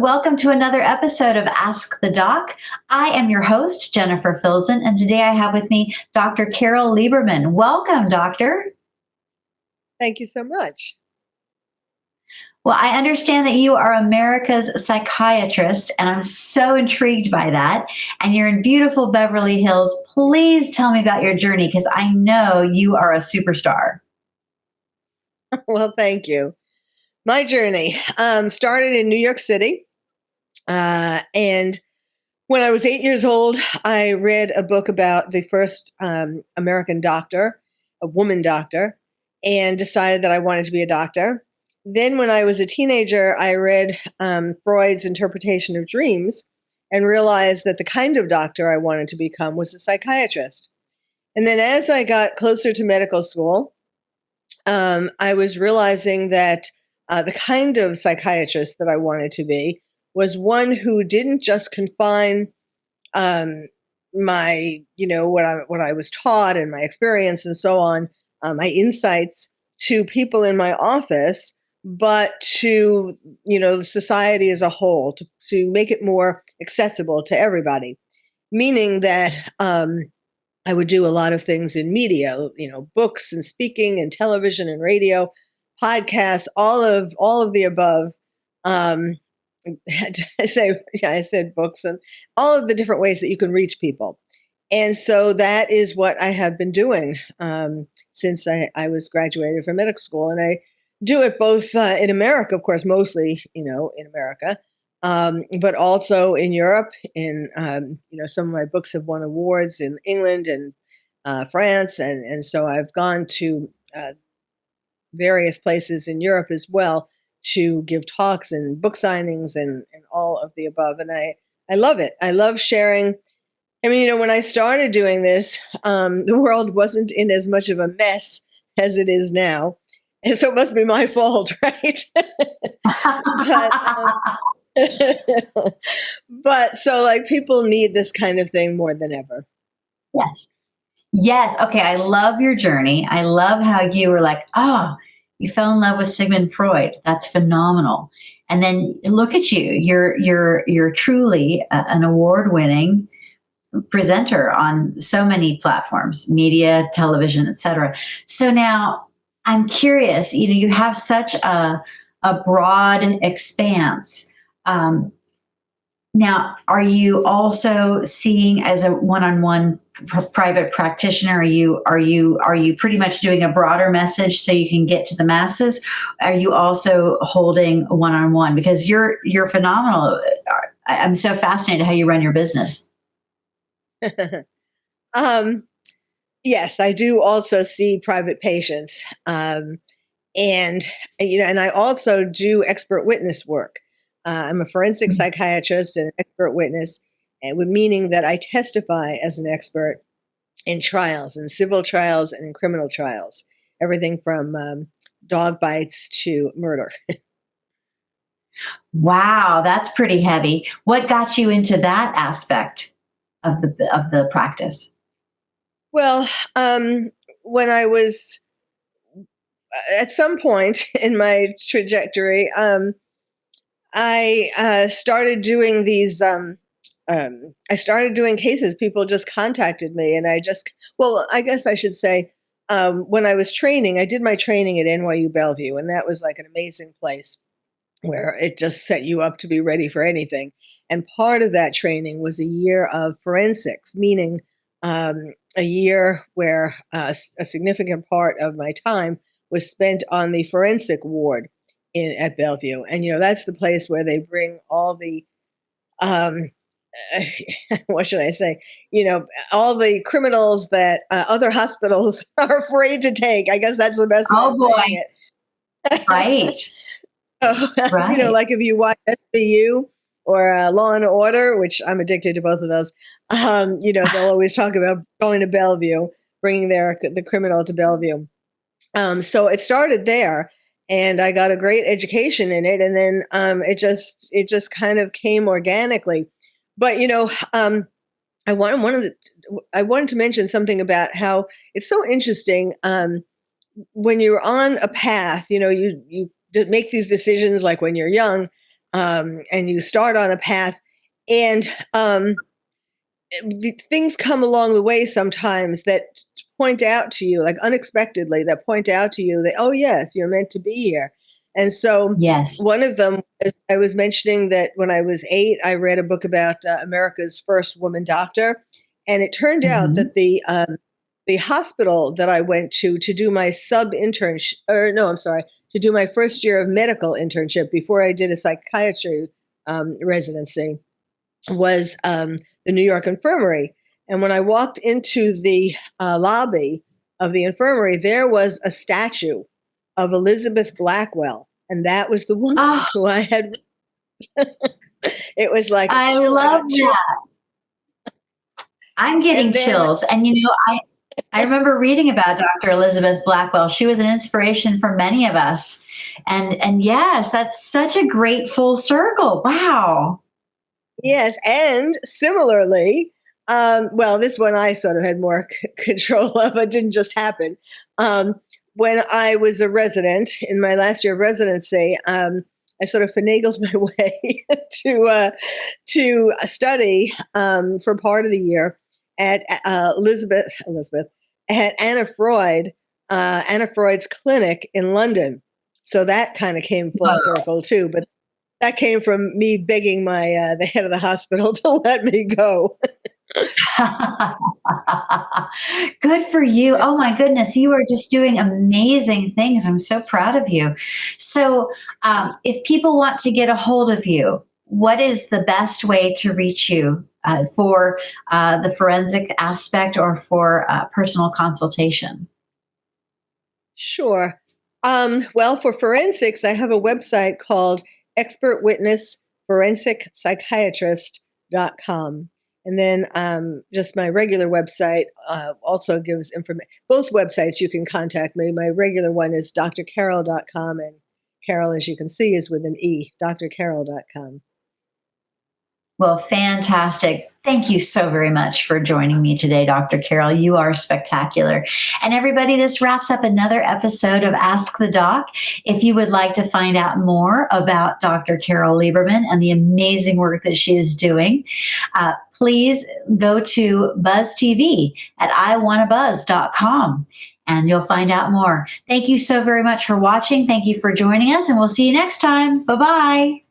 welcome to another episode of Ask the Doc. I am your host, Jennifer Filzen, and today I have with me Dr. Carole Lieberman. Welcome, doctor. Thank you so much. Well, I understand that you are America's psychiatrist, and I'm so intrigued by that. And you're in beautiful Beverly Hills. Please tell me about your journey, because I know you are a superstar. Well, thank you. My journey started in New York City. And when I was 8 years old, I read a book about the first American doctor, a woman doctor, and decided that I wanted to be a doctor. Then when I was a teenager, I read Freud's interpretation of dreams and realized that the kind of doctor I wanted to become was a psychiatrist. And then as I got closer to medical school, I was realizing that the kind of psychiatrist that I wanted to be was one who didn't just confine my, what I was taught and my experience and so on, my insights to people in my office, but to, society as a whole, to make it more accessible to everybody. Meaning that I would do a lot of things in media, books and speaking and television and radio, podcasts, all of the above. I said books and all of the different ways that you can reach people. And so that is what I have been doing since I was graduated from medical school. And I do it both in America, of course, mostly, in America, but also in Europe. In, some of my books have won awards in England and France. And so I've gone to various places in Europe as well to give talks and book signings and all of the above. And I love it. I love sharing. I mean, when I started doing this, the world wasn't in as much of a mess as it is now. And so it must be my fault, right? but so people need this kind of thing more than ever. Yes. Yes. Okay. I love your journey. I love how you were like, you fell in love with Sigmund Freud. That's phenomenal. And then look at you. You're truly an award-winning presenter on so many platforms, media, television, etc. So now I'm curious, you have such a broad expanse. Now, are you also seeing as a one-on-one private practitioner? Are you pretty much doing a broader message so you can get to the masses? Are you also holding one-on-one? Because you're phenomenal. I'm so fascinated how you run your business. Yes, I do also see private patients, and I also do expert witness work. I'm a forensic psychiatrist and an expert witness, meaning that I testify as an expert in trials, in civil trials and in criminal trials, everything from dog bites to murder. Wow, that's pretty heavy. What got you into that aspect of the practice? Well, when I was at some point in my trajectory, I started doing these. I started doing cases. People just contacted me, and I guess I should say, when I was training, I did my training at NYU Bellevue, and that was like an amazing place where it just set you up to be ready for anything. And part of that training was a year of forensics, meaning a year where a significant part of my time was spent on the forensic ward at Bellevue. And, that's the place where they bring all the, what should I say? All the criminals that other hospitals are afraid to take. I guess that's the best way of saying it. Right. So, right. Like if you watch SVU or Law and Order, which I'm addicted to both of those, they'll always talk about going to Bellevue, bringing the criminal to Bellevue. So it started there. And I got a great education in it, and then it just kind of came organically. But I wanted to mention something about how it's so interesting when you're on a path. You make these decisions like when you're young, and you start on a path, and things come along the way sometimes that point out to you, like unexpectedly, that point out to you that, oh, yes, you're meant to be here. And so Yes. one of them, I was mentioning that when I was 8, I read a book about America's first woman doctor. And it turned out that the hospital that I went to do my sub-internship, or no, I'm sorry, to do my first year of medical internship before I did a psychiatry residency, was the New York Infirmary. And when I walked into the lobby of the infirmary, there was a statue of Elizabeth Blackwell. And that was the woman who I had. It was like, I love that. I'm getting chills. And, I remember reading about Dr. Elizabeth Blackwell. She was an inspiration for many of us. And yes, that's such a great full circle. Wow. Yes. And similarly, well, this one I sort of had more control of. It didn't just happen. When I was a resident in my last year of residency, I sort of finagled my way to study for part of the year at at Anna Freud's clinic in London. So that kind of came full circle too. But that came from me begging the head of the hospital to let me go. Good for you. Oh my goodness. You are just doing amazing things. I'm so proud of you. So if people want to get a hold of you, what is the best way to reach you for the forensic aspect or for personal consultation? Sure. Well, for forensics, I have a website called Expert Witness Forensic Psychiatrist.com. And then just my regular website also gives information. Both websites you can contact me. My regular one is drcarole.com, and Carole, as you can see, is with an E, drcarole.com. Well, fantastic. Thank you so very much for joining me today, Dr. Carole. You are spectacular. And everybody, this wraps up another episode of Ask the Doc. If you would like to find out more about Dr. Carole Lieberman and the amazing work that she is doing, please go to Buzz TV at iwannabuzz.com and you'll find out more. Thank you so very much for watching. Thank you for joining us, and we'll see you next time. Bye-bye.